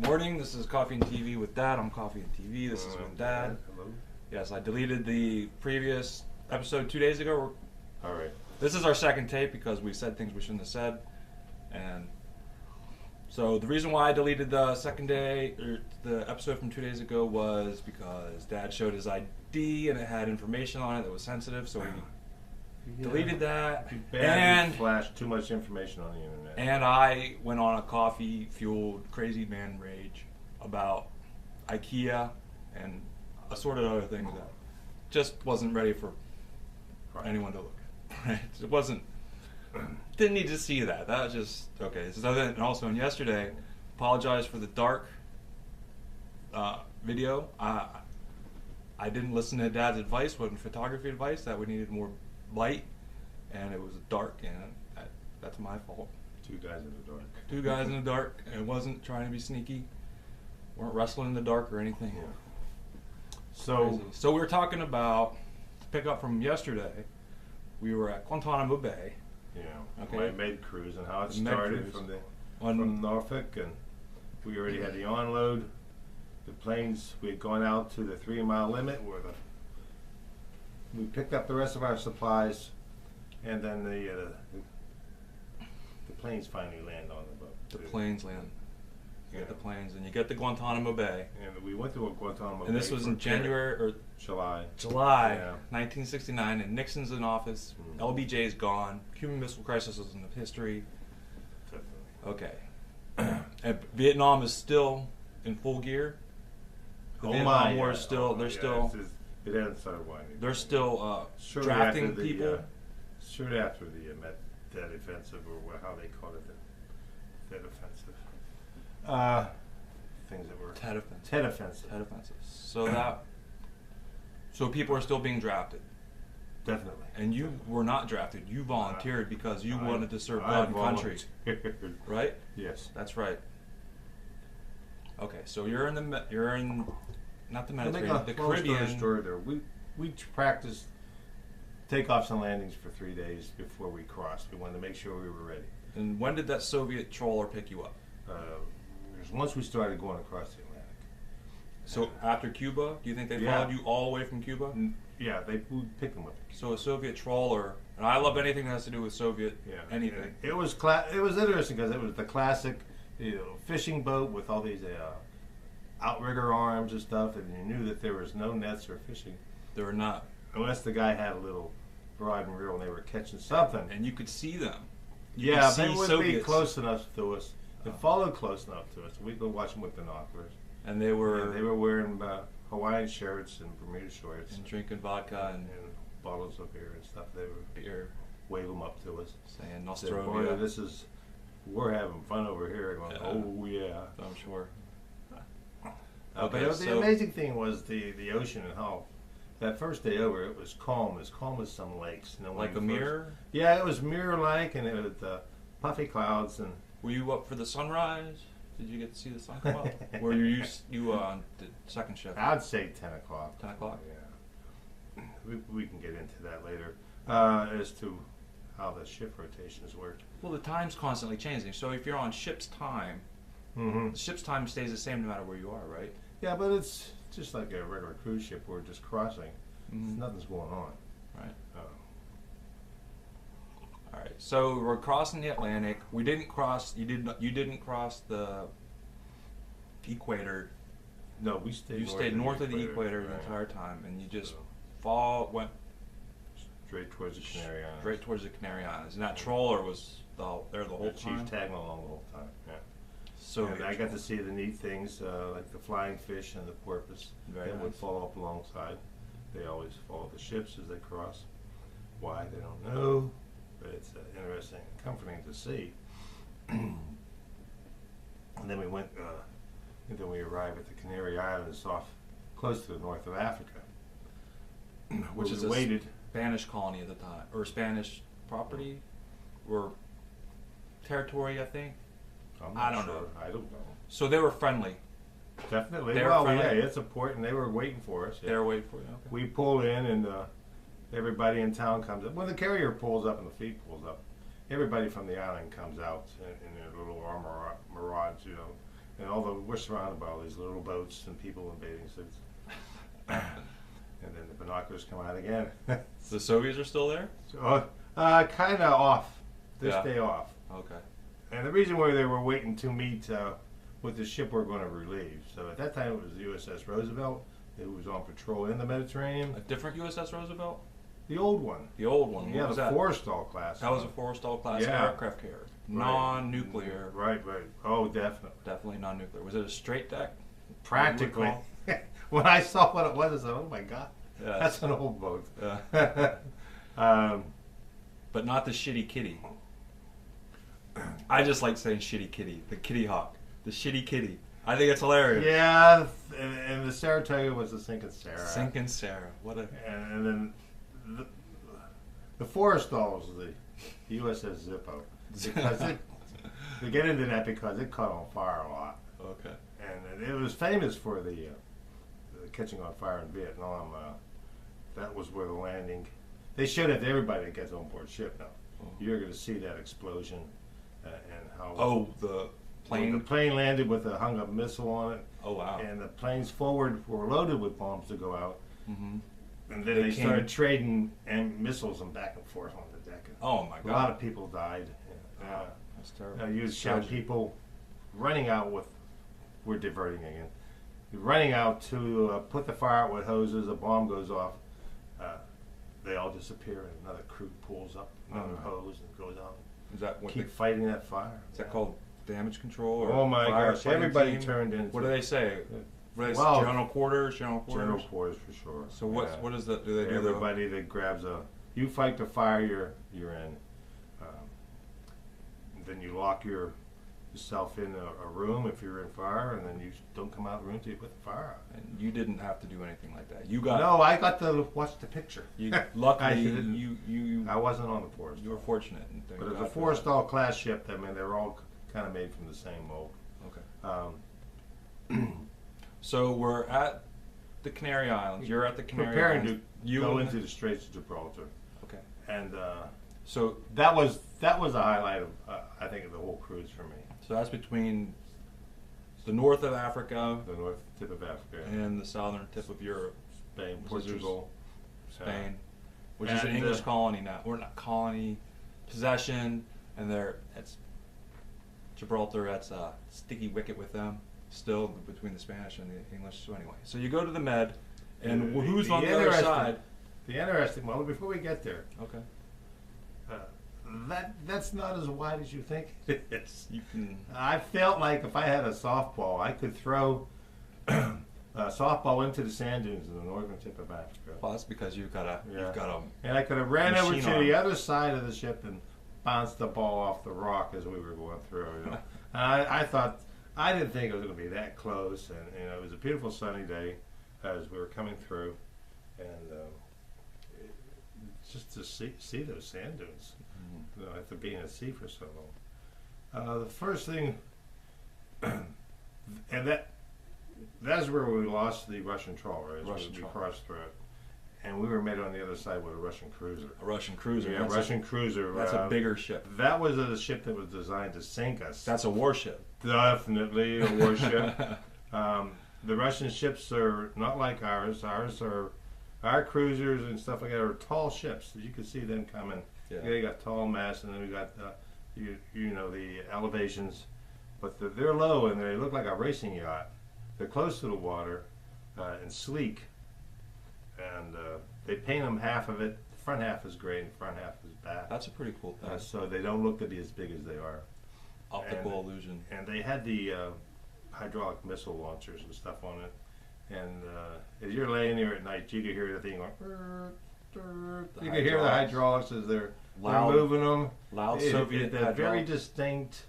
Morning, this is Coffee and TV with Dad. I'm Coffee and TV. This is with Dad. Hello. Yes, I deleted the previous episode 2 days ago. All right. This is our second tape because we said things we shouldn't have said. And so the reason why I deleted the second day, or the episode from 2 days ago, was because Dad showed his ID and it had information on it that was sensitive, so we deleted that. And flashed too much information on the internet. And I went on a coffee-fueled crazy man rage about IKEA and assorted other things that just wasn't ready for anyone to look at. Right? It wasn't. Didn't need to see that. That was just okay. So then, and also, yesterday, apologize for the dark video. I didn't listen to Dad's advice, wasn't photography advice, that we needed more light, and it was dark, and that's my fault. Two guys in the dark. Two guys in the dark, and it wasn't trying to be sneaky. Weren't wrestling in the dark or anything. Yeah. So we were talking about, to pick up from yesterday, we were at Guantanamo Bay. Yeah. Okay. My med cruise and how it The med started cruise. from Norfolk, and we already had the onload. The planes, we had gone out to the 3-mile limit where we picked up the rest of our supplies, and then the planes finally land on the boat. The planes land. You get the planes, and you get to Guantanamo Bay. And we went to Guantanamo Bay. And this was in January or July. July 1969, and Nixon's in office. Mhm. LBJ's gone. Cuban Missile Crisis is in the history. Definitely. Okay. And Vietnam is still in full gear. The Vietnam War is still. They're still. It hasn't started winding. They're still Shortly drafting after the, people. Shortly after the Tet Offensive, or how they called it, the Tet Offensive. Things that were Tet Offensive. Tet Offensive. Tet Offensive. So people are still being drafted. Definitely. And you were not drafted. You volunteered because you wanted to serve I God and country. volunteered. Right? Yes. That's right. Okay, so you're in not the To make Mediterranean, a the long story Caribbean. short, there, we practiced takeoffs and landings for 3 days before we crossed. We wanted to make sure we were ready. And when did that Soviet trawler pick you up? It was once we started going across the Atlantic. So after Cuba, do you think they Yeah. followed you all the way from Cuba? Yeah, we picked them up. So a Soviet trawler, and I love anything that has to do with Soviet anything. It was it was interesting because it was the classic, fishing boat with all these outrigger arms and stuff, and you knew that there was no nets or fishing They were not, unless the guy had a little rod and reel and they were catching something. and you could see them. You Yeah, could see they would be Soviets. close enough to us. They followed close enough to us. We'd go watch them with binoculars. And they were, And they were wearing Hawaiian shirts and Bermuda shorts and drinking vodka and and bottles of beer and stuff. They would beer, wave them up to us. saying Said, boy, Nostrovia. we're having fun over here. Going, Yeah. oh yeah. I'm sure. But the amazing thing was the ocean and how that first day over it was calm as some lakes. You know, Like a mirror? Yeah, it was mirror-like, and it was puffy clouds and. Were you up for the sunrise? Did you get to see the sun come up? Were you on the second shift? I'd say 10 o'clock. 10 o'clock? Yeah. We can get into that later as to how the shift rotations worked. Well, the time's constantly changing. So if you're on ship's time, Mm-hmm. the ship's time stays the same no matter where you are, right? Yeah, but it's just like a regular cruise ship. We're just crossing. Mhm. Nothing's going on. Right. Uh, All right. So we're crossing the Atlantic. We didn't cross. You didn't cross the equator. no, we stayed. You stayed north of the equator the right. entire time, and you just So, went straight towards the Canary Islands. straight towards the Canary Islands. And that trawler was there the whole The chief time. tagging along the whole time. Yeah. So And I got to see the neat things like the flying fish and the porpoise Very that would nice. fall up alongside. They always follow the ships as they cross. Why, they don't know, but it's interesting and comforting to see. And then we went, and then we arrived at the Canary Islands off close to the north of Africa, Which where is we a waited. Spanish colony at the time, or Spanish property, or territory, I think. I'm I not don't sure. know. I don't know. So they were friendly. Definitely. They were Well, friendly? yeah, it's a port, and they were waiting for us. They were waiting for you. Okay. We pull in, and everybody in town comes up. When the carrier pulls up and the fleet pulls up, everybody from the island comes out in their little armor mirage, and we're surrounded by all these little boats and people in bathing suits. And then the binoculars come out again. The Soviets are still there? So, kind of off. This Yeah. day off. Okay. And the reason why they were waiting to meet with the ship we're going to relieve. So at that time it was the USS Roosevelt, who was on patrol in the Mediterranean. A different USS Roosevelt? The old one. The old one. Yeah, What was the that? Forrestal class. That was a Forrestal class Yeah. aircraft carrier. Non-nuclear. Right. Oh, definitely. Definitely non-nuclear. Was it a straight deck? Practically. recall? When I saw what it was, I said, "Oh my God, Yeah. that's an old boat." Yeah. But not the shitty kitty. I just like saying shitty kitty. The Kitty Hawk. The shitty kitty. I think it's hilarious. Yeah, and the Saratoga was the Sinking Sarah. Sinking Sarah. What a... And then the Forrestal was the USS Zippo. Because they get into that because it caught on fire a lot. Okay. And it was famous for the catching on fire in Vietnam. That was where the landing. They showed it to everybody that gets on board ship now. Oh. You're going to see that explosion and how. Oh, the plane? The plane landed with a hung up missile on it. Oh, wow. And the planes forward were loaded with bombs to go out. Mm-hmm. And then They they came- started trading missiles and back and forth on the deck. And Oh, my God. a lot of people died. That's terrible. You show Tragic. people running out with. We're diverting again. Running out to put the fire out with hoses. A bomb goes off. They all disappear, and another crew pulls up another hose and goes out. Is that what Keep they, fighting that fire. is that called damage control? Or Oh my gosh! firefighting Everybody team? turned into. What do they say? What do they Well, say? General quarters? General quarters? General quarters for sure. So what's, Yeah. what is that? Do they do Everybody that grabs you fight the fire you're in. Then you lock yourself in a room if you're in fire, and then you don't come out of the room till you put the fire out. And you didn't have to do anything like that. You got... No, I got to watch the picture. You, luckily, didn't. you I wasn't on the Forrestal. were fortunate. And thank But it was God a for that. Forrestal class ship. I mean, they're all kind of made from the same mold. Okay. So we're at the Canary Islands. You're at the Canary Preparing Islands. to go into the Straits of Gibraltar, Okay. and So that was a highlight of I think of the whole cruise for me. so that's between the north of Africa The north tip of Africa, and the southern tip of Europe, Spain, Which is Portugal, Spain, which is an and, English colony now. Or not colony, possession, and it's Gibraltar. That's a sticky wicket with them still between the Spanish and the English. So anyway, so you go to the Med, and The- who's the on the other interesting- side? The interesting. Well, before we get there, Okay. that's not as wide as you think it is. You can. I felt like if I had a softball, I could throw a softball into the sand dunes in the northern tip of Africa. Well, that's because you've got a And I could have ran over Machine to arm. the other side of the ship and bounced the ball off the rock as we were going through. You know, and I thought I didn't think it was going to be that close, and it was a beautiful sunny day as we were coming through, and just to see those sand dunes, you know, after being at sea for so long. The first thing, and that's where we lost the Russian trawler as Russian we trawler. crossed through it. And we were met on the other side with a Russian cruiser. A Russian cruiser. Yeah, That's Russian cruiser. That's a bigger ship. That was a ship that was designed to sink us. That's a warship. Definitely a warship. The Russian ships are not like ours. Our cruisers and stuff like that are tall ships. You can see them coming. Yeah. They got tall masts, and then we got the elevations, but they're low and they look like a racing yacht. They're close to the water and sleek, and they paint them half of it. The front half is gray and the front half is black. That's a pretty cool thing. So they don't look to be as big as they are. Optical illusion. And they had the hydraulic missile launchers and stuff on it. And as you're laying there at night, you could hear the thing going. You could hear the hydraulics as they're Loud- moving them. Loud Soviet They're very hydraulics. distinct.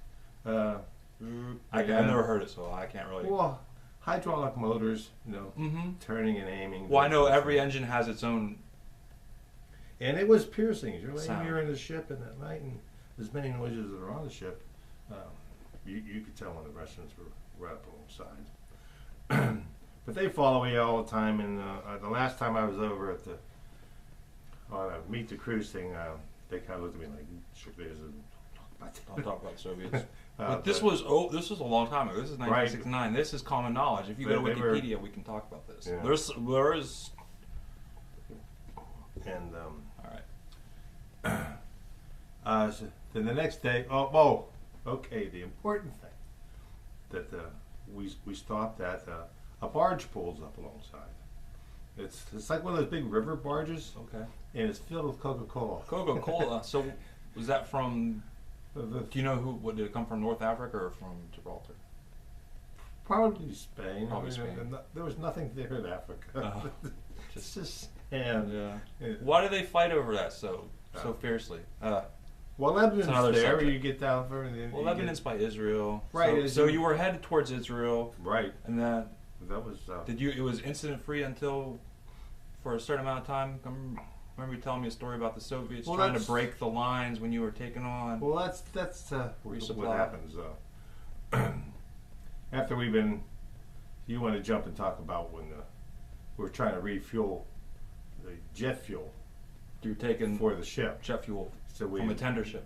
I've never heard it, so I can't really. Well, hydraulic motors, Mm-hmm. turning and aiming. Well, I know every engine has its own. And it was piercing. You're laying Sound. here in the ship and at night, and as many noises that are on the ship, you could tell when the Russians were right up alongside. But they follow me all the time, and the last time I was over at on a Meet the Cruise thing, they kind of looked at me like, shook their heads and Don't talk about Soviets. But this was a long time ago. This is 1969. This is common knowledge. If you go to Wikipedia, we can talk about this. Yeah. There's and all right. so then the next day, okay, the important thing that we stopped at a barge pulls up alongside. It's like one of those big river barges, Okay. and it's filled with Coca-Cola. Coca-Cola. So was that from? Do you know who? Did it come from North Africa or from Gibraltar? Probably Spain. Probably Spain. There was nothing there in Africa. It's just sand. Yeah. Why do they fight over that so fiercely? Well, Lebanon's another there. subject. You get down further. Well, Lebanon's by Israel. Right, So you were headed towards Israel, right. and then That was. it was incident free until for a certain amount of time. Remember you telling me a story about the Soviets trying to break the lines when you were taken on? Well, that's what Resupply. happens. After we've been, you want to jump and talk about when we're trying to refuel the jet fuel You're taking for the ship. jet fuel So from a tender ship.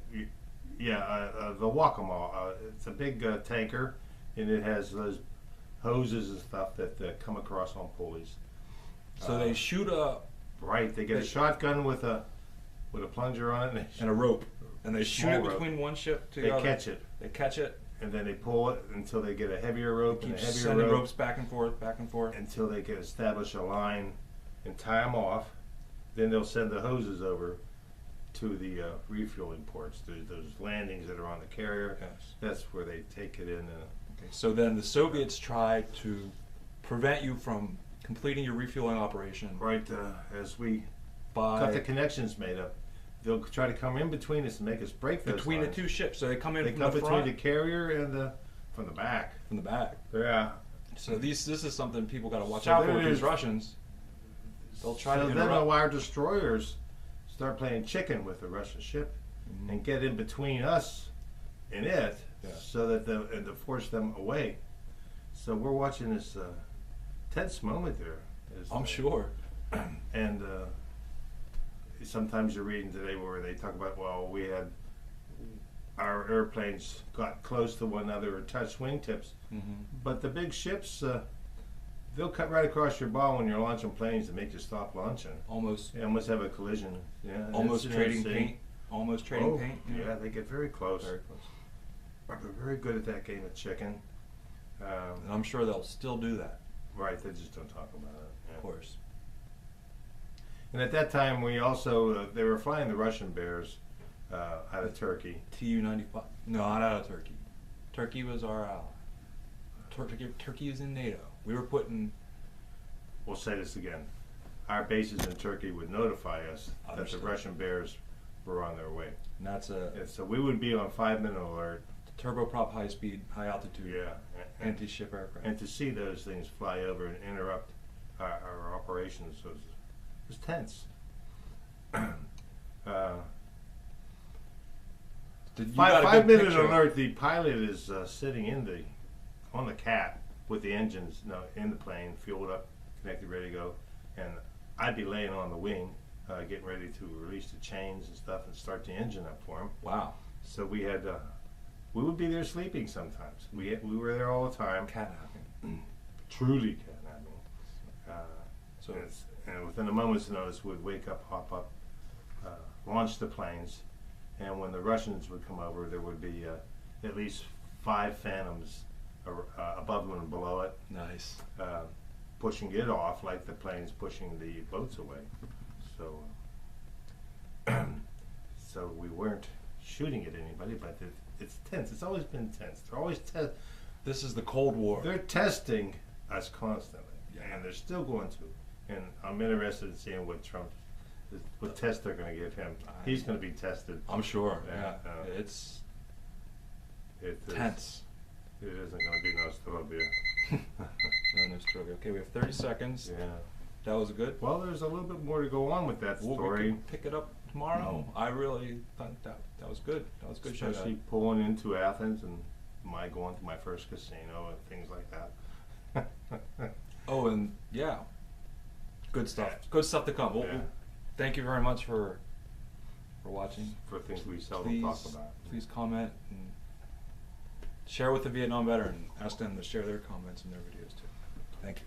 Yeah, the Waccamaw. It's a big tanker, and it has those hoses and stuff that come across on pulleys. So they shoot a Right, they get a shotgun with a plunger on it, and a rope, and they shoot it Small rope. between one ship to they the other. catch it, They catch it. and then they pull it until they get a heavier rope and Keep a heavier sending rope ropes back and forth. until they can establish a line and tie them off. Then they'll send the hoses over to the refueling ports, those landings that are on the carrier. Yes. That's where they take it in. Okay. So then the Soviets tried to prevent you from completing your refueling operation Right, as we got the by connections made up, they'll try to come in between us and make us break those between the lines. two ships. So they come in They from come the between front, the carrier and from the back. from the back. Yeah. So this is something people got to watch So out there for. it These is. Russians, they'll try to So then interrupt. our destroyers start playing chicken with the Russian ship Mhm. and get in between us and it, Yeah. so that and to force them away. So we're watching this tense moment there. I'm sure. And sometimes you're reading today where they talk about, well, we had our airplanes got close to one another or touched wingtips, but the big ships, they'll cut right across your bow when you're launching planes and make you stop launching. Almost They almost have a collision. Yeah, almost it's trading insane. paint. Almost trading Oh, paint. yeah, they get very close. Very close. But they're very good at that game of chicken. And I'm sure they'll still do that. Right, they just don't talk about it. Yeah. Of course. And at that time, we also they were flying the Russian Bears out of Turkey. Tu-95. No, not out of Turkey. Turkey was our ally. Turkey is in NATO. We were putting. We'll say this again: our bases in Turkey would notify us Understood. that the Russian Bears were on their way. And that's a And so we would be on 5-minute alert. turboprop, high speed, high altitude, Yeah. anti-ship aircraft. And to see those things fly over and interrupt our operations was tense. Did you got a good 5-minute picture? alert. The pilot is sitting on the cat with the engines in the plane, fueled up, connected, ready to go, and I'd be laying on the wing, getting ready to release the chains and stuff and start the engine up for him. Wow. So we had we would be there sleeping sometimes. We were there all the time. Cat hacking. Truly catnapping. So And within a moment's notice, we'd wake up, hop up, launch the planes, and when the Russians would come over, there would be at least 5 Phantoms above them and below it, nice. pushing it off like the planes pushing the boats away. So, so we weren't shooting at anybody, but it's tense. It's always been tense. They're always This is the Cold War. they're testing us constantly, Yeah. and they're still going to. And I'm interested in seeing what test they're going to give him. He's going to be tested. I'm sure. Yeah, Yeah. It's It is- tense. It isn't going to be nostalgia. No struggle. Okay, we have 30 seconds. Yeah. That was good. Well, there's a little bit more to go on with that We story, can pick it up tomorrow. I really thought that was good. That was good. especially pulling into Athens and my going to my first casino and things like that. Oh, and yeah, good stuff. Good stuff to come. Yeah. Thank you very much for watching. For things we seldom talk about. Please comment and share with the Vietnam veteran. Ask them to share their comments in their videos too. Thank you.